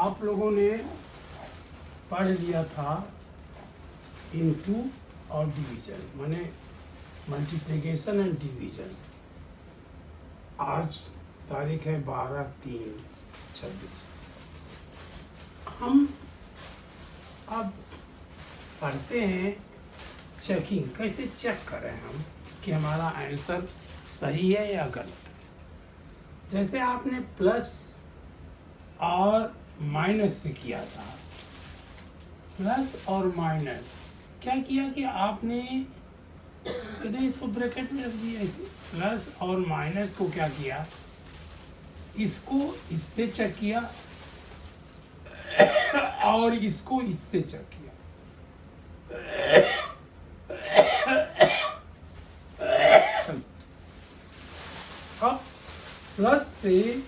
आप लोगों ने पढ़ लिया था इनटू और डिवीजन, माने मल्टीप्लिकेशन एंड डिवीजन। आज तारीख है 12/3/26। हम अब पढ़ते हैं चेकिंग, कैसे चेक करें हम कि हमारा आंसर सही है या गलत है। जैसे आपने प्लस और माइनस से किया था, प्लस और माइनस क्या किया कि आपने इसको ब्रैकेट में रख दिया ऐसे, प्लस और माइनस को क्या किया, इसको इससे चेक किया और इसको इससे चेक किया। अब प्लस से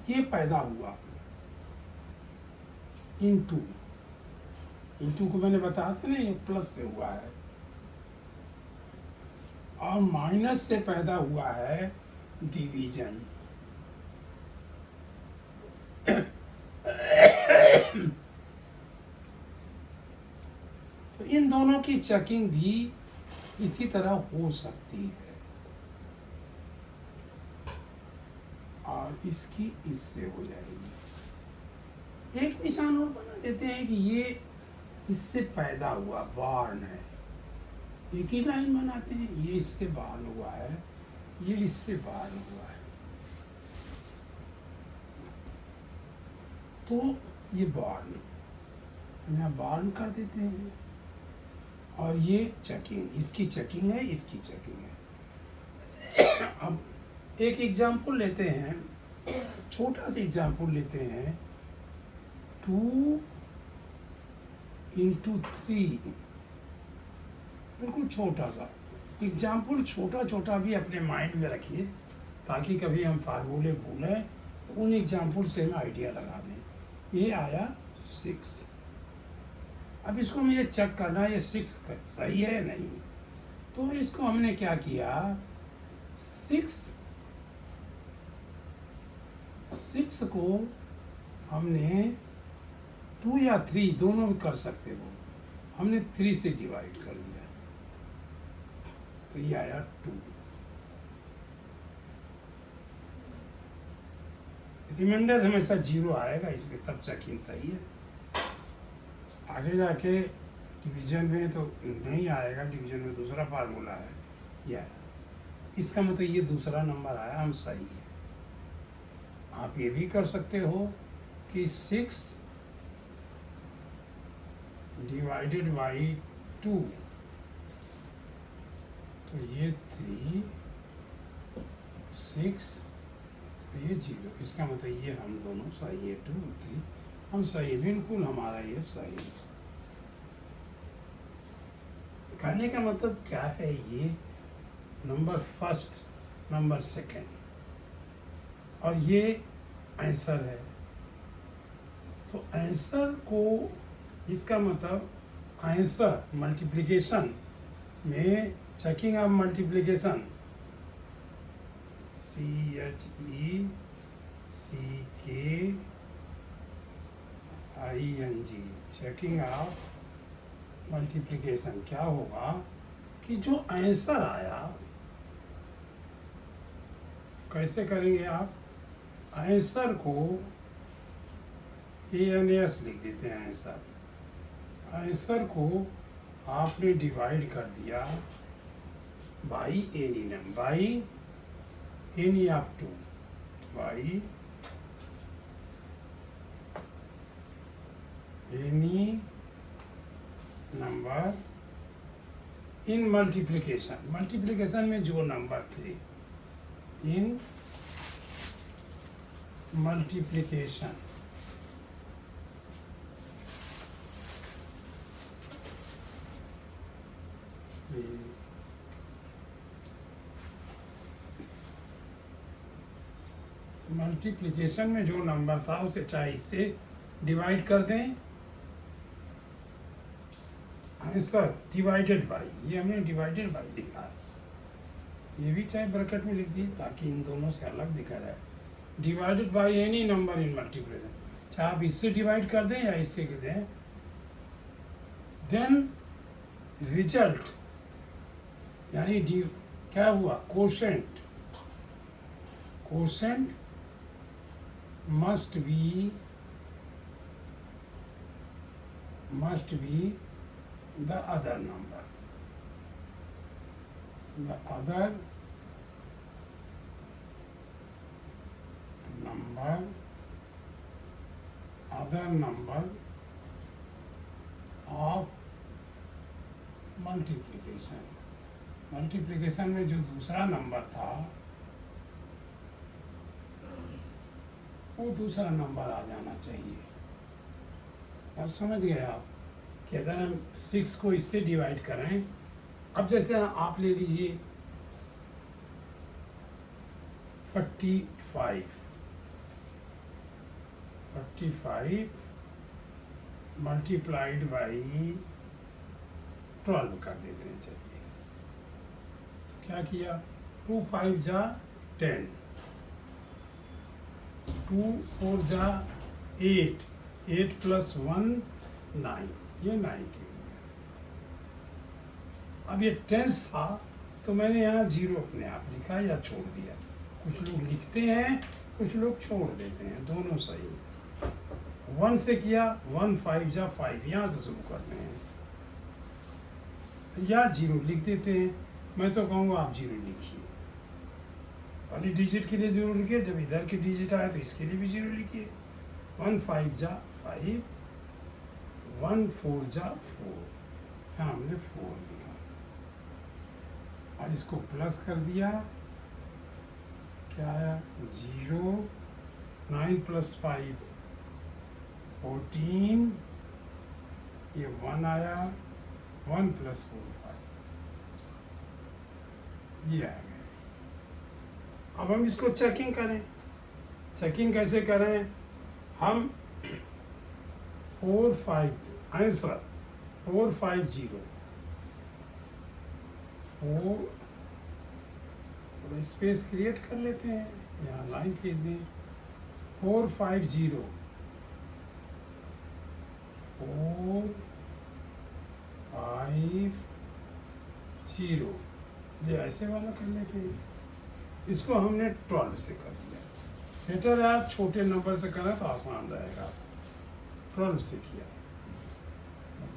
ये पैदा हुआ, इनटू को मैंने बताया था ना, ये प्लस से हुआ है, और माइनस से पैदा हुआ है डिवीजन। तो इन दोनों की चेकिंग भी इसी तरह हो सकती है, और इसकी इससे हो जाएगी। एक निशान और बना देते हैं कि ये इससे पैदा हुआ बार्न है, एक ही लाइन बनाते हैं, ये इससे बार्न हुआ है, ये इससे बार्न हुआ है, तो ये बार्न यहाँ बार्न कर देते हैं। और ये चेकिंग, इसकी चेकिंग है, इसकी चेकिंग है। अब एक एग्जाम्पल लेते हैं, छोटा सा एग्जाम्पल लेते हैं, 2 × 3, बिल्कुल छोटा सा एग्जाम्पल। छोटा छोटा भी अपने माइंड में रखिए, ताकि कभी हम फार्मूले भूलें तो उन एग्जाम्पल से हम आइडिया लगा दें। ये आया 6। अब इसको मुझे चेक करना है ये 6 सही है या नहीं। तो इसको हमने क्या किया, 6 को हमने 2 या 3 दोनों भी कर सकते हो, हमने 3 से डिवाइड कर दिया, तो ये आया 2। रिमाइंडर हमेशा 0 आएगा इसमें, तब चेकिंग सही है। आगे जाके डिवीजन में तो नहीं आएगा, डिवीजन में दूसरा फार्मूला है, ये आया, इसका मतलब ये दूसरा नंबर आया, हम सही है। आप ये भी कर सकते हो कि 6 डिवाइडेड बाई 2, तो ये 3, 6, ये 0, इसका मतलब ये हम दोनों सही है, 2 3 हम सही, बिल्कुल हमारा ये सही है। कहने का मतलब क्या है, ये नंबर फर्स्ट, नंबर सेकंड, और ये आंसर है। तो आंसर को, इसका मतलब आंसर मल्टीप्लिकेशन में checking of multiplication, CHECKING, checking of multiplication क्या होगा कि जो आंसर आया, कैसे करेंगे आप, आंसर को ANS लिख देते हैं। आंसर को आपने डिवाइड कर दिया by any number, by any of 2, by any number in multiplication में जो नंबर थे, इन मल्टीप्लिकेशन में जो नंबर था उसे चाहे इससे डिवाइड कर दें, आंसर डिवाइडेड बाई, ये हमने डिवाइडेड बाई लिखा है, ये भी चाहे ब्रैकेट में लिख दिए ताकि इन दोनों से अलग दिखा जाए। Divided by any number in multiplication, चाहे आप इससे डिवाइड कर दें या इससे कर दें, देन रिजल्ट यानी क्या हुआ, quotient, quotient must be the other number, the other number of multiplication में जो दूसरा नंबर था वो दूसरा नंबर आ जाना चाहिए। अब समझ गए आप कि अगर हम 6 को इससे डिवाइड करें, अब जैसे आप ले लीजिए 45 मल्टीप्लाइड बाई 12 कर देते हैं। चलिए क्या किया, 2 5 जा 10, 2 4 जा 8, 8 प्लस 1 9, ये 90। अब ये टेंस था तो मैंने यहाँ 0 अपने आप लिखा या छोड़ दिया। कुछ लोग लिखते हैं, कुछ लोग छोड़ देते हैं, दोनों सही। 1 से किया, 1 5 जा 5, यहाँ से शुरू करते हैं या 0 लिख देते हैं। मैं तो कहूँगा आप 0 लिखिए, पहली डिजिट के लिए 0 लिखिए, जब इधर की डिजिट आए तो इसके लिए भी 0 लिखिए। 1 5 जा 5, 1 4 जा 4, यहाँ हमने 4 लिखा और इसको प्लस कर दिया, क्या आया 0, 9 प्लस 5 14, ये 1 आया, 1 प्लस 4 5, ये आ गया। अब हम इसको चेकिंग करें। चेकिंग कैसे करें, हम 4 5 आंसर 4 5 0 4 स्पेस क्रिएट कर लेते हैं, यहाँ लाइन खींच दें, 4 5 0 4 5 0, ये ऐसे वाला कर लेते हैं। इसको हमने 12 से कर दिया। बेटर है आप छोटे नंबर से करें तो आसान रहेगा। 12 से किया।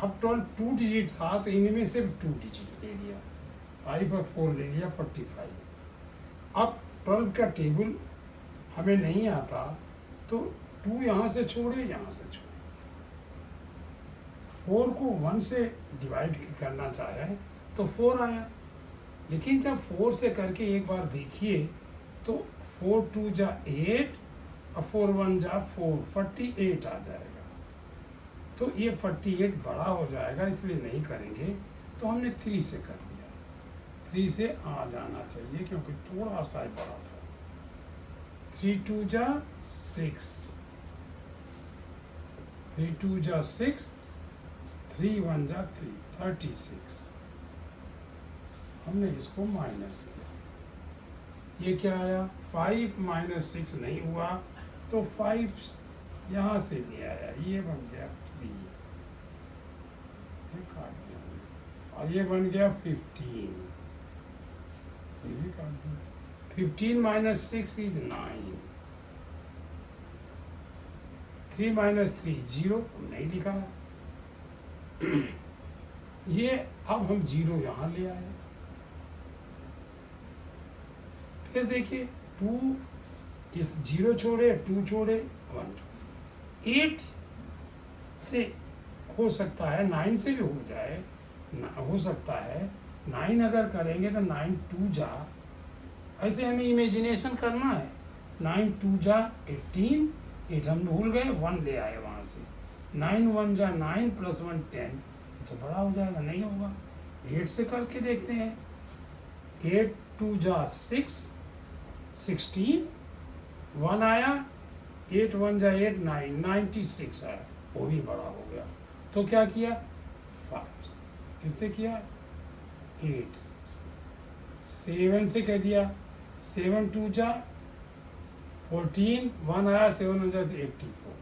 अब 12 2 डिजिट था तो इनमें से 2 डिजिट ले लिया, 5 और 4 ले लिया, 45। अब 12 का टेबल हमें नहीं आता तो 2 यहाँ से छोड़े, यहाँ से छोड़े। 4 को 1 से डिवाइड करना चाहे तो 4 आया, लेकिन जब 4 से करके एक बार देखिए तो 4 2 जा 8 और 4 1 जा 4, 48 आ जाएगा। तो ये 48 बड़ा हो जाएगा, इसलिए नहीं करेंगे, तो हमने 3 से कर दिया। 3 से आ जाना चाहिए क्योंकि थोड़ा सा बड़ा था। 3 2 जा 6, 3 2 जा 6, 3 1 जा 3, 36। हमने इसको माइनस किया, ये क्या आया 5 - 6 नहीं हुआ तो 5 यहाँ से ले आया, ये बन गया 3, ये काट दिया, और ये बन गया 15, ये भी काट दिया। 15 - 6 इज 9, 3 - 3 0, नहीं लिखा। ये अब हम 0 यहाँ ले आए। फिर देखिए 2 इस 0 छोड़े, 2 छोड़े, 1 8 से हो सकता है, 9 से भी हो जाए, हो सकता है। 9 अगर करेंगे तो 9 2 जा, ऐसे हमें इमेजिनेशन करना है। 9 2 जा 18, 8 हम भूल गए, 1 ले आए वहाँ से। 9 1 जा 9 प्लस 1 10, ये तो बड़ा हो जाएगा, नहीं होगा। 8 से करके देखते हैं, 8 2 जा 6, 16, 1 आया, 8 1 जा 8 9, 96 आया, वो भी बड़ा हो गया। तो क्या किया 5 किससे किया 8, 7 से कह दिया, 7 2 जा 14 1 आया, 7 हो जाए 84।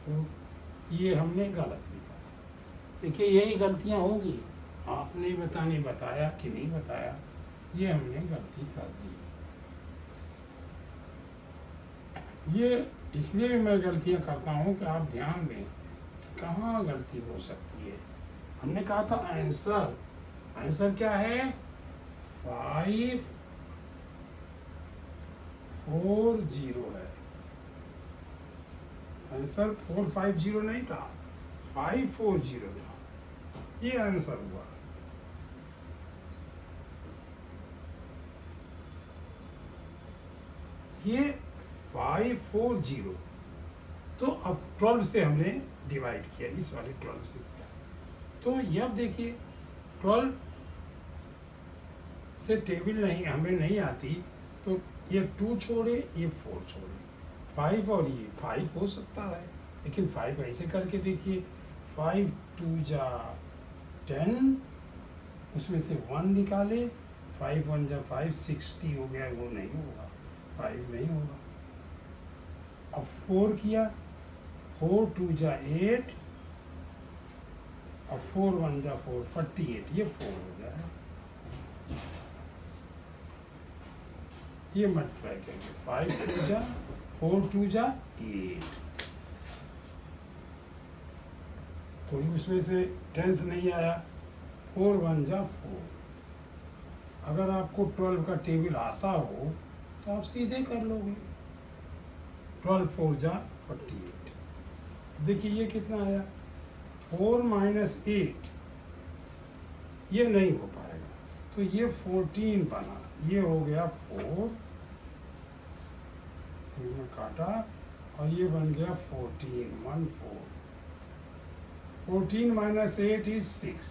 तो ये हमने गलत लिखा। देखिए यही गलतियां होगी, आपने बताया कि नहीं बताया, ये हमने गलती कर दी। ये इसलिए भी मैं गलतियां करता हूँ कि आप ध्यान दें कि कहाँ गलती हो सकती है। हमने कहा था आंसर क्या है, 540 है। आंसर 450 नहीं था, 540 था, ये आंसर हुआ। ये 540, तो अब 12 से हमने डिवाइड किया, इस वाले 12 से किया। तो अब देखिए 12 से टेबल नहीं हमें नहीं आती, तो ये 2 छोड़े, ये 4 छोड़े, 5 और ये 5 हो सकता है, लेकिन 5 ऐसे करके देखिए, 5 2 जा 10, उसमें से 1 निकाले, 5 1 जा 5, 60 हो गया, वो नहीं होगा, 5 नहीं होगा। अब 4 किया, 4 2 जा 8, अब 4 1 जा 4, 48, ये 4 हो गया। ये मल्टीप्लाई करेंगे, 5 2 जा 4 2 जा 8, कोई उसमें से टेंस नहीं आया, 4 1 जा 4। अगर आपको 12 का टेबल आता हो तो आप सीधे कर लोगे, 12 4 जा 48। देखिए ये कितना आया, 4 माइनस 8, ये नहीं हो पाएगा, तो ये 14 बना, ये हो गया 4, में काटा, और ये बन गया 14 1 4। 14 माइनस 8 इज 6,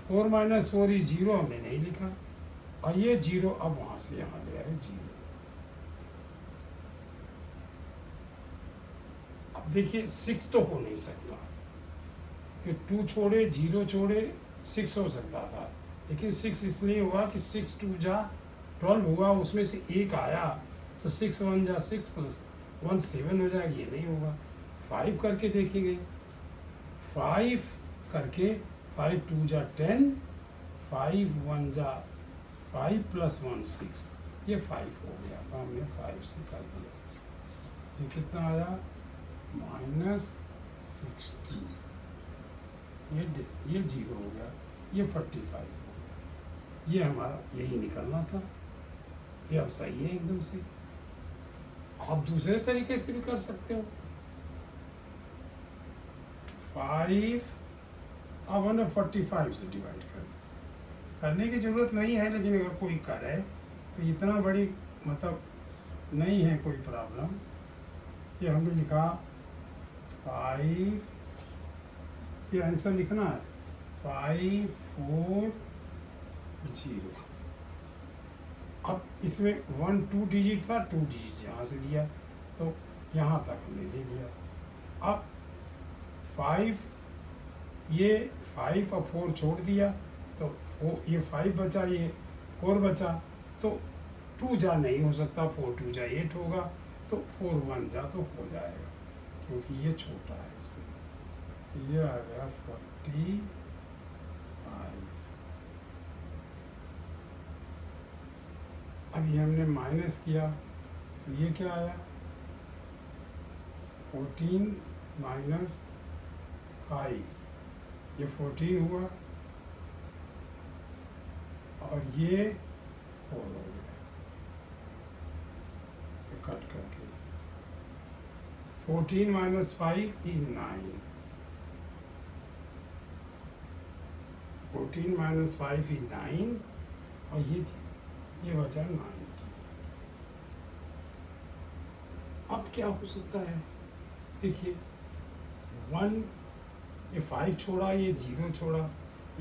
4 माइनस 4 इज 0, हमने नहीं लिखा, और ये 0 अब वहां से यहाँ ले आए 0। अब देखिए 6 तो हो नहीं सकता, कि 2 छोड़े 0 छोड़े 6 हो सकता था, लेकिन 6 इसलिए हुआ कि 6 2 जा 12 हुआ, उसमें से 1 आया, तो 6 1 जा 6 प्लस 1 7 हो जाएगा, ये नहीं होगा। 5 करके देखेंगे, 5 करके 5 2 जा 10, 5 1 जा 5 प्लस 1 6, ये 5 हो गया, तो हमने 5 से कर दिया। ये कितना आया, -60, ये 0 हो गया, ये 45 हो गया। ये हमारा यही निकलना था, ये अब सही है एकदम से। आप दूसरे तरीके से भी कर सकते हो, 5 अब हमने 45 से डिवाइड करने की जरूरत नहीं है, लेकिन अगर कोई करे तो इतना बड़ी मतलब नहीं है कोई प्रॉब्लम। ये हमने लिखा 5, ये आंसर लिखना है 540। अब इसमें 1 2 डिजिट था, 2 डिजिट यहाँ से लिया, तो यहाँ तक हमने ले लिया। अब 5, ये 5 और 4 छोड़ दिया, तो ये 5 बचा, ये 4 बचा, तो 2 जा नहीं हो सकता, 4 2 जा 8 होगा, तो 4 1 जा तो हो जाएगा, क्योंकि ये छोटा है इससे। ये आ गया 45। अब ये हमने माइनस किया, तो ये क्या आया, 14 माइनस 5, ये 14 हुआ, और ये 4 हो गया, ये कट करके 14 माइनस 5 इज 9, 14 माइनस 5 इज 9, और ये बचा 90। अब क्या हो सकता है, देखिए 1, ये 5 छोड़ा, ये 0 छोड़ा,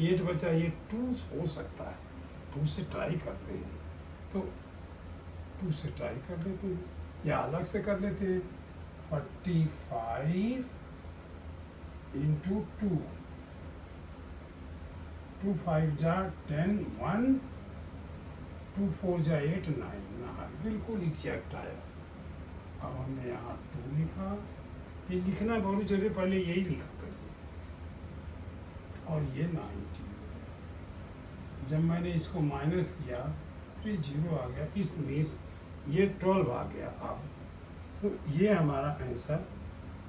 8 बचा, ये 2 हो सकता है, 2 से ट्राई करते हैं, तो 2 से ट्राई कर लेते हैं, या अलग से कर लेते हैं। 45 इंटू 2, 2 5 जा 10, 1, 2 4 जा 8, 9, बिल्कुल एग्जैक्ट आया। अब हमने यहाँ 2 लिखा, ये लिखना बहुत जरूरी, पहले यही लिखा करिए, और ये 90। जब मैंने इसको माइनस किया तो ये 0 आ गया, इसमें ये 12 आ गया। अब तो ये हमारा आंसर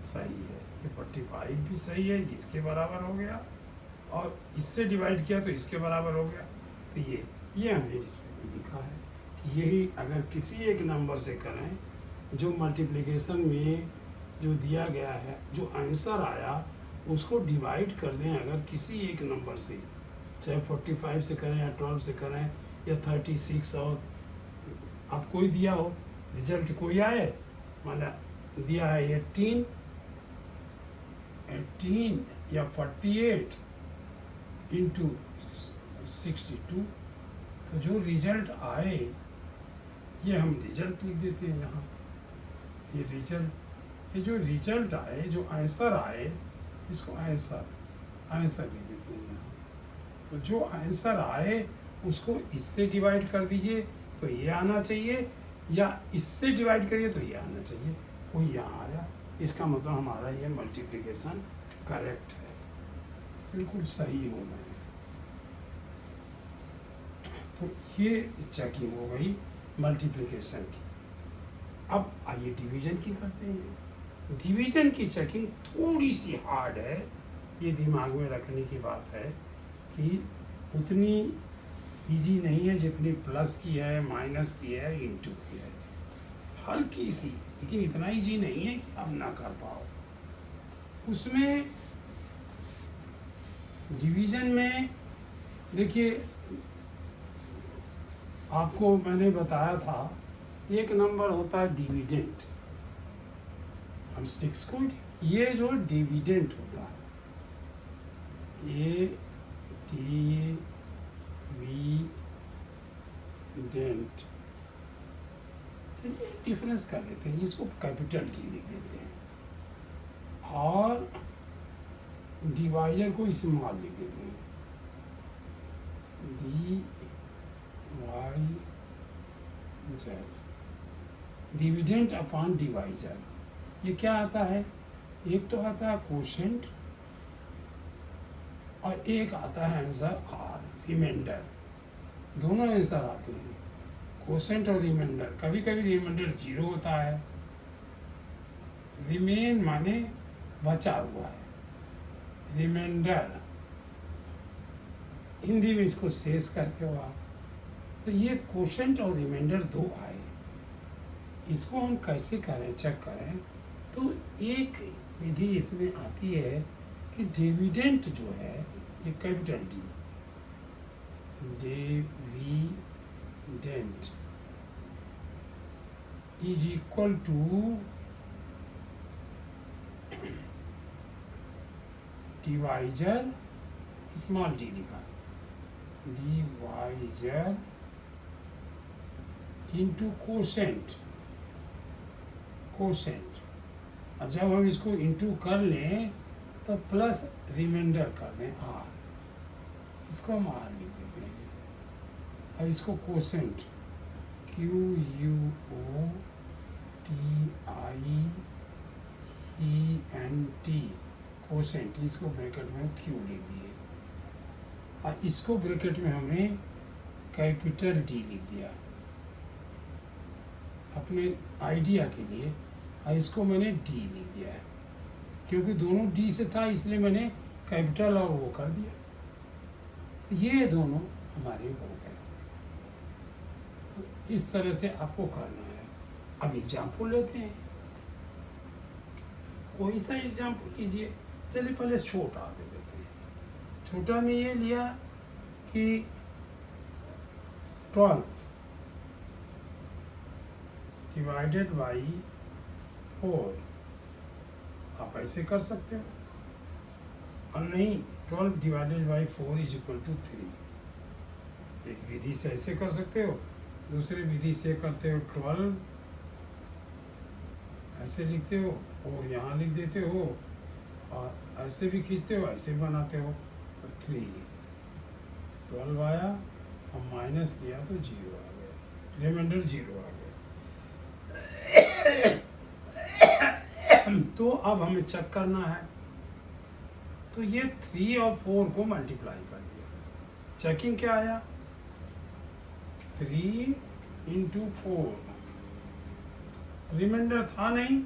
सही है, ये 45 भी सही है, इसके बराबर हो गया, और इससे डिवाइड किया तो इसके बराबर हो गया। तो ये हमने डिस्प्ले में लिखा है कि यही अगर किसी एक नंबर से करें, जो मल्टीप्लिकेशन में जो दिया गया है, जो आंसर आया उसको डिवाइड कर दें अगर किसी एक नंबर से, चाहे 45 से करें या 12 से करें या 36, और अब कोई दिया हो रिजल्ट कोई आए, मतलब दिया है 18 या 48 इंटू 62, तो जो रिजल्ट आए ये हम रिजल्ट लिख देते हैं यहाँ। ये रिजल्ट, ये जो रिजल्ट आए, जो आंसर आए, इसको आंसर लिख देते हैं यहाँ। तो जो आंसर आए उसको इससे डिवाइड कर दीजिए तो ये आना चाहिए, या इससे डिवाइड करिए तो ये आना चाहिए, वो यहाँ आया। इसका मतलब हमारा ये मल्टीप्लिकेशन करेक्ट है, बिल्कुल सही हो गए। तो ये चेकिंग हो गई मल्टीप्लिकेशन की। अब आइए डिवीजन की करते हैं। डिवीजन की चेकिंग थोड़ी सी हार्ड है, ये दिमाग में रखने की बात है कि उतनी इजी नहीं है जितनी प्लस की है, माइनस की है, इंटू की है, हल्की सी, लेकिन इतना इजी नहीं है कि आप ना कर पाओ। उसमें डिवीजन में देखिए, आपको मैंने बताया था एक नंबर होता है डिविडेंट, हम 6 को, ये जो डिविडेंट होता है, ये डिविडेंट, चलिए डिफरेंस कर लेते हैं, इसको कैपिटल डी लिख देते हैं, और डिवाइजर को स्मॉल लिख देते हैं, डिवाइजर, डिविडेंट अपॉन डिवाइजर। ये क्या आता है, एक तो आता है कोशेंट और एक आता है आंसर आर, रिमाइंडर, दोनों आंसर आते हैं, कोशेंट और रिमाइंडर। कभी कभी रिमाइंडर 0 होता है, रिमेन माने बचा हुआ है, रिमाइंडर हिंदी में इसको शेष करके हुआ। तो ये कोशेंट और रिमाइंडर 2 आए, इसको हम कैसे करें, चेक करें। तो एक विधि इसमें आती है कि डिविडेंट जो है, ये capital D, dividend is equal to divisor, small D लिखा, डिवाइजर इंटू कोशेंट, और जब हम इसको इंटू कर लें तो प्लस रिमाइंडर कर दें आर, इसको हम आर लिख देते हैं, और इसको कोशेंट, QUOTIENT, कोशेंट, इसको ब्रैकेट में क्यू लिख दिए, और इसको ब्रैकेट में हमने कैपिटल डी लिख दिया अपने आइडिया के लिए, और इसको मैंने डी लिख दिया है, क्योंकि दोनों डी से था इसलिए मैंने कैपिटल और वो कर दिया, ये दोनों हमारे हो गए। इस तरह से आपको करना है। अब एग्जाम्पल लेते हैं, कोई सा एग्जाम्पल लीजिए। चलिए पहले छोटा ले लेते हैं। छोटा में ये लिया कि 12 डिवाइडेड बाई 4, आप ऐसे कर सकते हो, और नहीं 12 divided by 4 is equal to 3, एक विधि से ऐसे कर सकते हो, दूसरी विधि से करते हो 12 ऐसे लिखते हो और यहाँ लिख देते हो, और ऐसे भी खींचते हो, ऐसे भी बनाते हो। तो 3 12 आया, हम माइनस किया तो 0 आ गया, रिमाइंडर 0 आ गया। तो अब हमें चेक करना है, तो ये 3 और 4 को मल्टीप्लाई कर दिया, चेकिंग क्या आया 3 इंटू 4, रिमाइंडर था नहीं,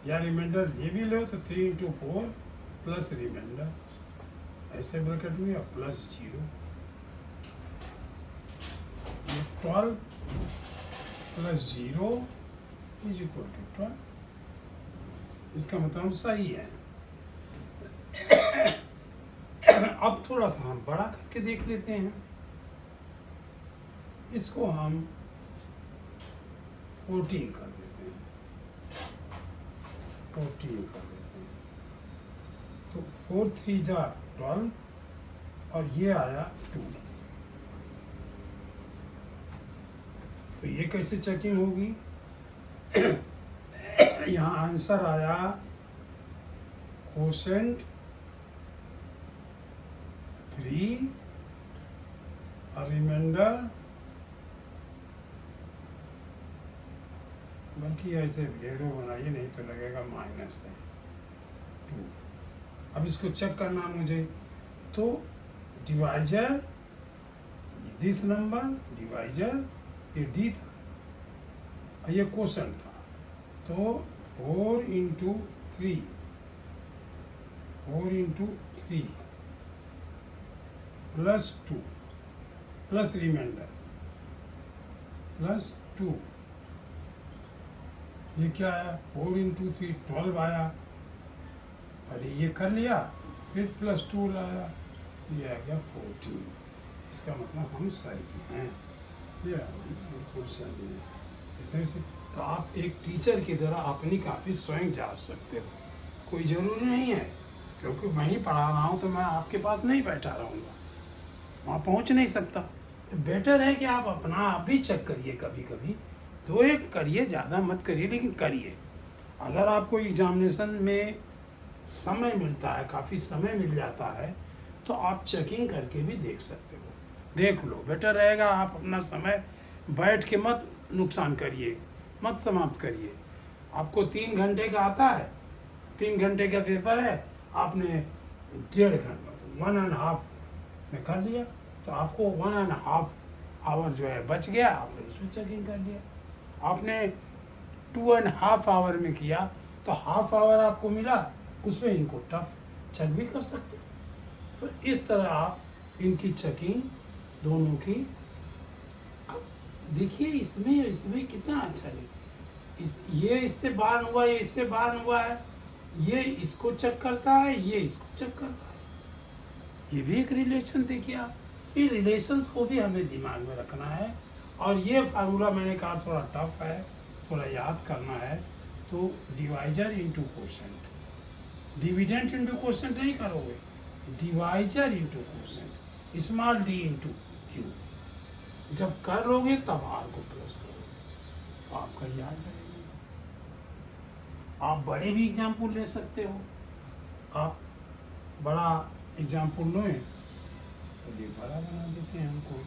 या रिमाइंडर ये भी लो तो 3 इंटू 4 प्लस रिमाइंडर, ऐसे ब्रैकेट में plus 0, 12 plus 0 is equal to 12, इसका मतलब सही है। अब थोड़ा सा हम बड़ा करके देख लेते हैं, इसको हम 14 कर देते हैं, 14 कर देते हैं, तो 4 3 जा 12 और ये आया 2, तो ये कैसे चेकिंग होगी? यहाँ आंसर आया कोसेंट 3 और रिमाइंडर, बल्कि ऐसे जीरो बनाइए नहीं तो लगेगा माइनस है 2। अब इसको चेक करना मुझे, तो डिवाइजर दिस नंबर, डिवाइजर ये डी था और ये क्वोशंट था, तो 4 into 3 plus 2 plus reminder plus 2, ये क्या आया 4 इंटू 3 12 आया, और ये कर लिया, फिर प्लस 2 लाया, ये आ गया 14, इसका मतलब हम सही हैं, ये बिल्कुल सही है। इसमें से तो आप एक टीचर की तरह अपनी काफ़ी स्वयं जांच सकते हो, कोई ज़रूरी नहीं है क्योंकि मैं ही पढ़ा रहा हूँ तो मैं आपके पास नहीं बैठा रहूँगा, वहाँ पहुँच नहीं सकता, तो बेटर है कि आप अपना आप भी चेक करिए, कभी कभी 2-1 करिए, ज़्यादा मत करिए लेकिन करिए। अगर आपको एग्जामिनेशन में समय मिलता है, काफ़ी समय मिल जाता है, तो आप चेकिंग करके भी देख सकते हो, देख लो, बेटर रहेगा। आप अपना समय बैठ के मत नुकसान करिए, मत समाप्त करिए। आपको 3 घंटे का आता है, 3 घंटे का पेपर है, आपने 1.5 घंटा 1.5 में कर लिया, तो आपको 1.5 आवर जो है बच गया, आपने उसमें चेकिंग कर लिया। आपने 2.5 आवर में किया तो हाफ आवर आपको मिला, उसमें इनको टफ चेक भी कर सकते हैं। तो इस तरह आप इनकी चेकिंग दोनों की, अब देखिए इसमें कितना अच्छा है, ये इससे बाहर हुआ, ये इससे बाहर हुआ है, ये इसको चेक करता है, ये इसको चेक करता है, ये भी एक रिलेशन देखिए आप। ये रिलेशंस को भी हमें दिमाग में रखना है, और ये फार्मूला मैंने कहा थोड़ा टफ है, थोड़ा याद करना है, तो divisor into quotient, dividend into quotient नहीं करोगे, divisor into quotient, small D into Q, जब कर लोगे तब आर को प्लस करोगे तो आपका ये आ जाएगा। आप बड़े भी एग्जाम्पल ले सकते हो, आप बड़ा एग्जाम्पल लो तो ये बड़ा बना देते हैं हम कोई,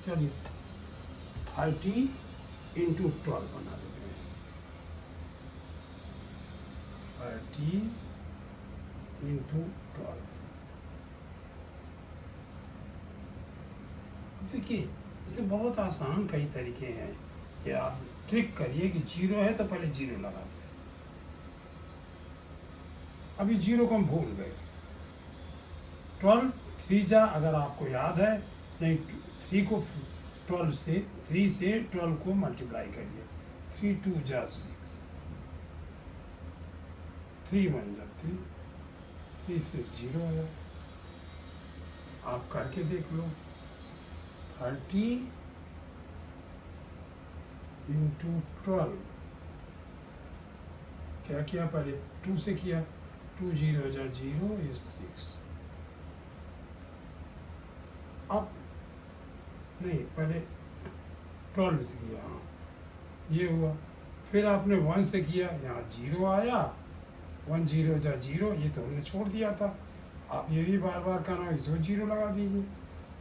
चलिए 30 इंटू 12 बना देते हैं, 30 इंटू 12। देखिए इसे बहुत आसान कई तरीके हैं, ये आप ट्रिक करिए कि 0 है तो पहले 0 लगा दें, अभी 0 को हम भूल गए, 12 3 जा, अगर आपको याद है, नहीं 3 को 12 से 3 से 12 को मल्टीप्लाई करिए, 3 2 जा 6, 3 1 जा 3, 3 से 0 आया, आप करके देख लो, 30 इंटू 12, क्या किया पहले 2 से किया, 2 0 जा 0 इज 6, अब नहीं पहले 12 से किया, हाँ ये हुआ। फिर आपने 1 से किया, यहाँ 0 आया, 1 0 जा 0, ये तो हमने छोड़ दिया था। आप ये भी बार बार करना, इसको 0 लगा दीजिए,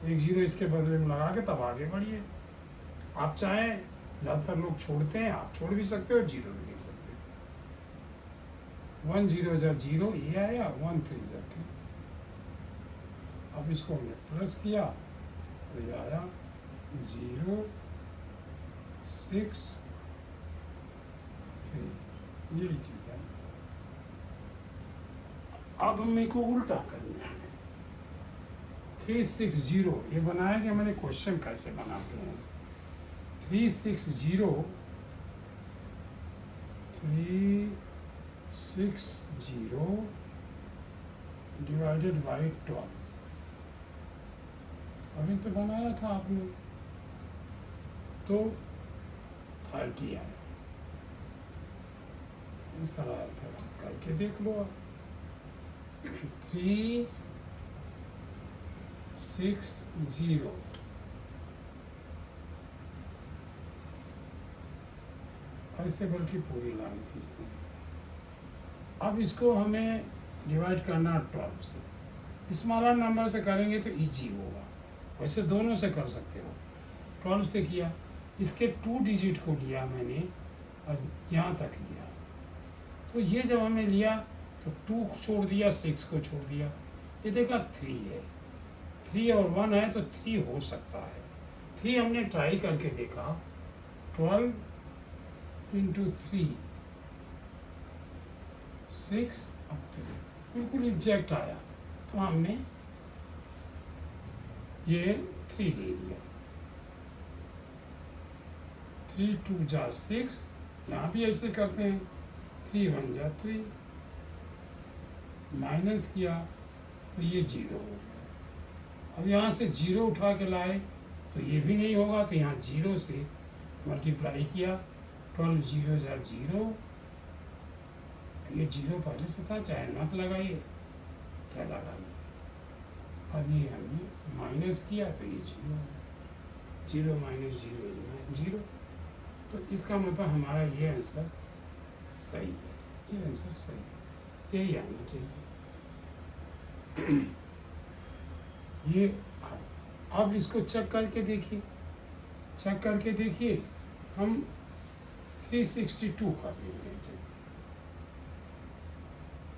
एक 0 इसके बदले में लगा के तब आगे बढ़िए। आप चाहें, ज़्यादातर लोग छोड़ते हैं, आप छोड़ भी सकते हो, 0 भी लिख सकते हो। 1 0 जा 0 ये आया, 1 3 जा 3। अब इसको हमने प्लस किया तो ये आया 0 6 3, यही चीज़ है। अब मेरे को उल्टा करना है। 360 ये बनाया कि मैंने क्वेश्चन कैसे बनाते हैं। 360 डिवाइडेड बाई 12, अभी तो बनाया था आपने, तो 30 आया। इस तरह 30 करके देख लो आप। 360 ऐसे बल्कि पूरी लाइन खींचते हैं। अब इसको हमें डिवाइड करना 12 से। स्मॉलर नंबर से करेंगे तो इजी होगा, वैसे दोनों से कर सकते हो। 12 से किया, इसके 2 डिजिट को लिया मैंने और यहाँ तक लिया, तो ये जब हमने लिया तो 2 छोड़ दिया, 6 को छोड़ दिया, ये देखा 3 है, 3 और 1 है तो 3 हो सकता है। 3 हमने ट्राई करके देखा, 12 इंटू 3 6 और 3 बिल्कुल एग्जैक्ट आया, तो हमने ये 3 ले लिया। 3 2 जा 6, यहाँ भी ऐसे करते हैं, 3 1 जा 3, माइनस किया तो ये 0 हो गया। अब यहाँ से 0 उठा के लाए तो ये भी नहीं होगा, तो यहाँ 0 से मल्टीप्लाई किया, 12 0 जा 0, ये 0 पहले से था, चाहे मत लगाइए, क्या लगाइए। अब ये हमने माइनस किया तो ये 0 है, 0 माइनस 0 इज 0, तो इसका मतलब हमारा ये आंसर सही है, ये आंसर सही है, यही आना चाहिए। ये अब इसको चेक करके देखिए, चेक करके देखिए, हम 362 कर देंगे।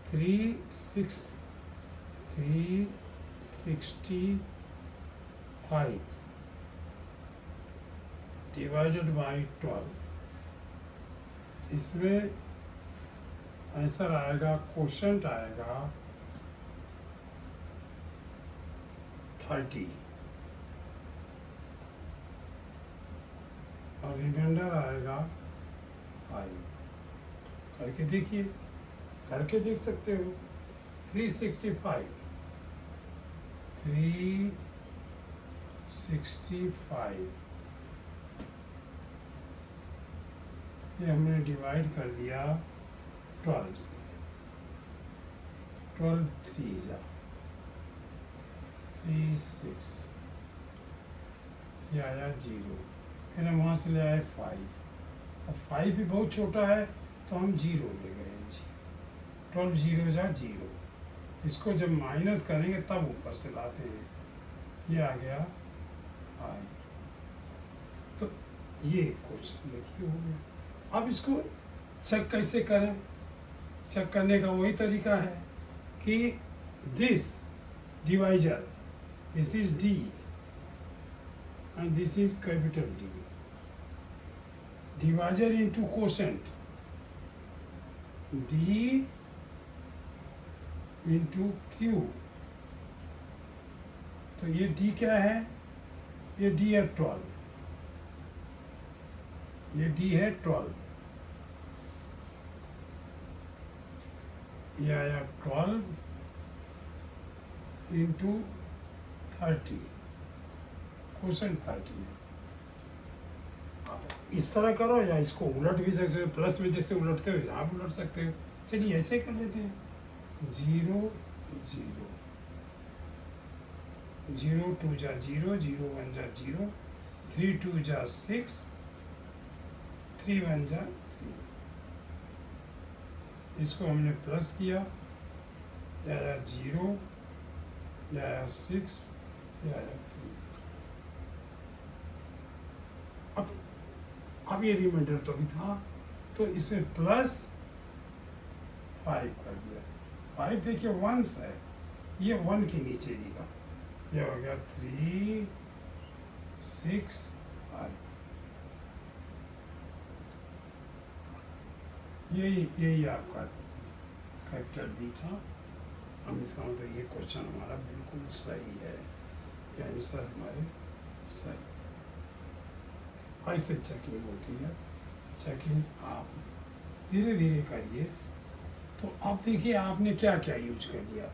365 डिवाइडेड बाई 12, इसमें आंसर आएगा, क्वोशंट आएगा 30 और रिमाइंडर आएगा 5। करके देखिए, करके देख सकते हो। 365 ये हमने डिवाइड कर दिया 12 से, 12 3 जा 3 6, ये आया 0, फिर हम वहाँ से ले आए 5, और 5 भी बहुत छोटा है तो हम 0 ले गए। 12 0 जा 0, इसको जब माइनस करेंगे तब ऊपर से लाते हैं, ये आ गया आई, तो ये क्वेश्चन देखिए हो गया। अब इसको चेक कैसे करें, चेक करने का वही तरीका है कि this divisor, this is D and this is capital D, divisor into quotient, D into Q, तो ये डी क्या है, ये डी है 12, ये डी है 12, ये आया 12 इंटू 30, क्वोशंट 30। आप इस तरह करो या इसको उलट भी सकते हो, प्लस में जैसे उलटते हो यहाँ भी उलट सकते हो। चलिए ऐसे कर लेते हैं, 0 0 0 2 जा 0, 0 1 जा 0, 3 2 जा 6, 3 1 जा 3। इसको हमने प्लस किया, या 0, या 6, या 3। अब ये रिमाइंडर तो भी था, तो इसमें प्लस 5 कर दिया। 5 देखिए 1 है, ये 1 के नीचे लिखा, ये हो गया 3 6 5। यही आपका कैपिटल डी था। हम इसका मतलब ये क्वेश्चन हमारा बिल्कुल सही है, ये आंसर हमारे सही। ऐसे चेकिंग होती है। चेकिंग आप धीरे धीरे करिए। तो अब देखिए आपने क्या क्या यूज कर लिया।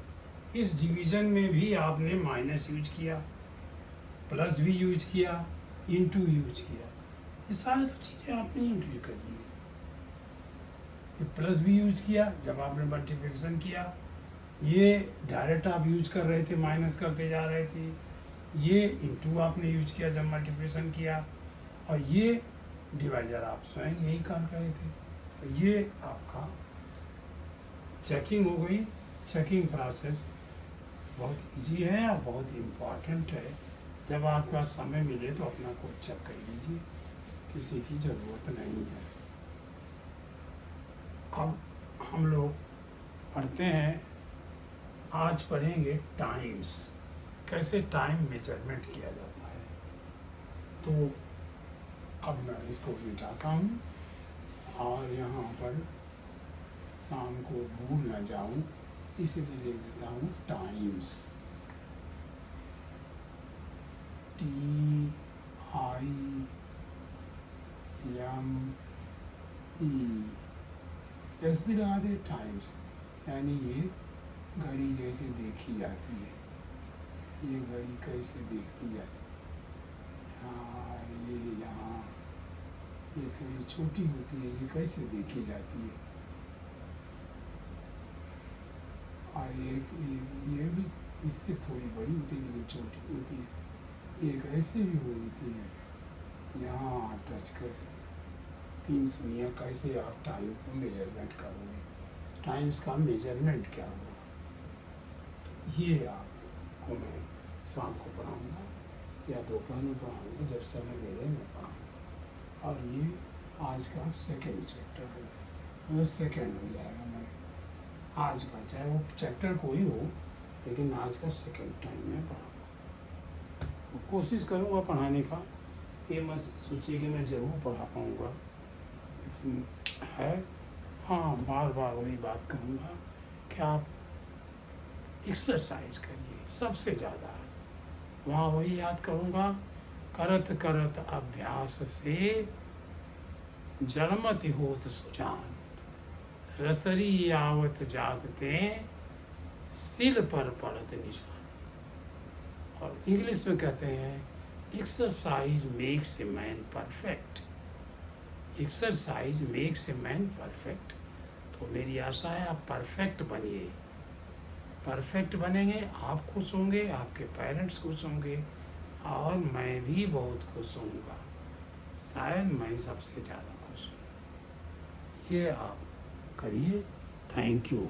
इस डिवीजन में भी आपने माइनस यूज किया, प्लस भी यूज किया, इनटू यूज किया। ये सारी तो चीज़ें आपने यूज कर ली। ये प्लस भी यूज किया जब आपने मल्टीप्लिकेशन किया, ये डायरेक्ट आप यूज कर रहे थे, माइनस करते जा रहे थे। ये इनटू आपने यूज किया जब मल्टीप्लिकेशन किया, और ये डिवाइजर आप स्वयं यही कर रहे थे। तो ये आपका चेकिंग हो गई। चेकिंग प्रोसेस बहुत इजी है और बहुत इम्पॉर्टेंट है। जब आपके पास समय मिले तो अपना कोड चेक कर लीजिए, किसी की ज़रूरत नहीं है। अब हम लोग पढ़ते हैं, आज पढ़ेंगे टाइम्स, कैसे टाइम मेजरमेंट किया जाता है। तो अब मैं इसको मिटाता हूँ और यहाँ पर शाम को भूल न जाऊँ, इसलिए लिख देता हूँ टाइम्स, TIME, एस भी लगा दे, टाइम्स। यानी ये घड़ी जैसे देखी जाती है, ये घड़ी कैसे देखती जाती है, ये यहाँ ये थोड़ी छोटी होती है, ये कैसे देखी जाती है। और ये भी इससे थोड़ी बड़ी होती है लेकिन छोटी होती है। एक ऐसे भी होती है, यहाँ टच करती है। 3 सुइयाँ, कैसे आप टाइम को मेजरमेंट करोगे, टाइम्स का मेजरमेंट क्या होगा। तो ये आपको मैं शाम को पढ़ाऊँगा या दोपहर में पढ़ाऊँगा, जब समय मिले मैं पढ़ाऊँगा। और ये आज का सेकेंड चैप्टर है, मतलब सेकेंड हो जाएगा मैं आज का, चाहे वो चैप्टर कोई हो, लेकिन आज का सेकेंड टाइम में पढ़ाऊँगा। तो कोशिश करूँगा पढ़ाने का, ये मत सोचिए कि मैं ज़रूर पढ़ा पाऊँगा, लेकिन है हाँ, बार बार वही बात कहूँगा कि आप एक्सरसाइज करिए, सबसे ज़्यादा वहाँ वही याद करूँगा, करत करत अभ्यास से जलमति होत सुजान, रसरी आवत जातते सिल पर पड़त निशान। और इंग्लिश में कहते हैं exercise makes a man perfect, exercise makes a man perfect. तो मेरी आशा है आप परफेक्ट बनिए। परफेक्ट बनेंगे, आप खुश होंगे, आपके पेरेंट्स खुश होंगे, और मैं भी बहुत खुश होऊंगा, शायद मैं सबसे ज़्यादा खुश हूँ। ये आप करिए। Thank you.